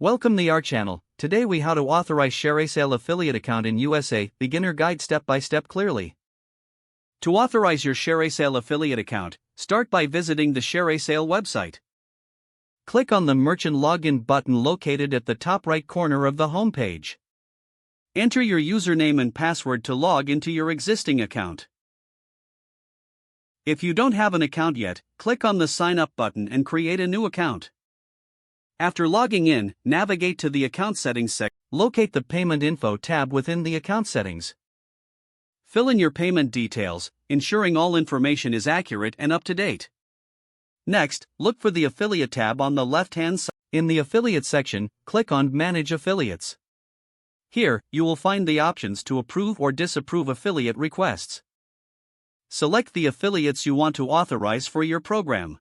Welcome to our channel. Today we how to authorize ShareASale affiliate account in USA, beginner guide step by step clearly. To authorize your ShareASale affiliate account, start by visiting the ShareASale website. Click on the Merchant Login button located at the top right corner of the home page. Enter your username and password to log into your existing account. If you don't have an account yet, click on the Sign Up button and create a new account. After logging in, navigate to the Account Settings section. Locate the Payment Info tab within the Account Settings. Fill in your payment details, ensuring all information is accurate and up to date. Next, look for the Affiliate tab on the left-hand side. In the Affiliate section, click on Manage Affiliates. Here, you will find the options to approve or disapprove affiliate requests. Select the affiliates you want to authorize for your program.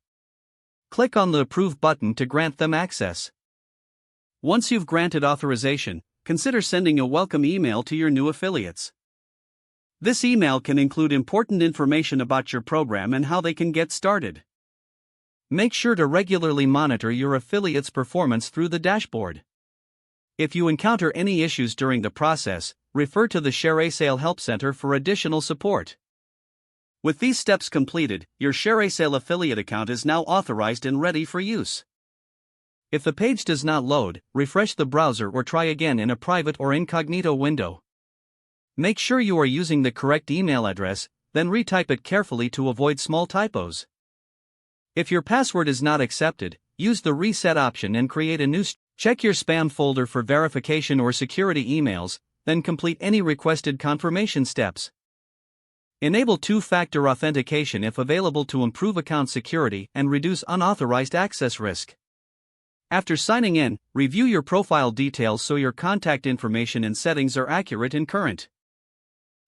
Click on the Approve button to grant them access. Once you've granted authorization, consider sending a welcome email to your new affiliates. This email can include important information about your program and how they can get started. Make sure to regularly monitor your affiliates' performance through the dashboard. If you encounter any issues during the process, refer to the ShareASale Help Center for additional support. With these steps completed, your ShareASale affiliate account is now authorized and ready for use. If the page does not load, refresh the browser or try again in a private or incognito window. Make sure you are using the correct email address, then retype it carefully to avoid small typos. If your password is not accepted, use the Reset option and create a new. Check your spam folder for verification or security emails, then complete any requested confirmation steps. Enable two-factor authentication if available to improve account security and reduce unauthorized access risk. After signing in, review your profile details so your contact information and settings are accurate and current.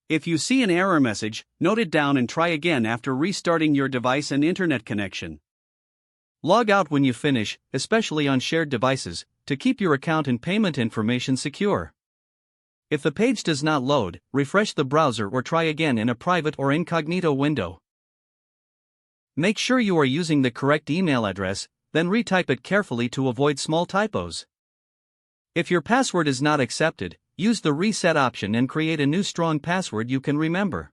If you see an error message, note it down and try again after restarting your device and internet connection. Log out when you finish, especially on shared devices, to keep your account and payment information secure. If the page does not load, refresh the browser or try again in a private or incognito window. Make sure you are using the correct email address, then retype it carefully to avoid small typos. If your password is not accepted, use the Reset option and create a new strong password you can remember.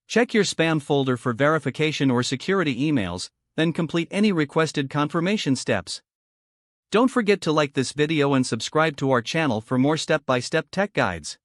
Check your spam folder for verification or security emails, then complete any requested confirmation steps. Don't forget to like this video and subscribe to our channel for more step-by-step tech guides.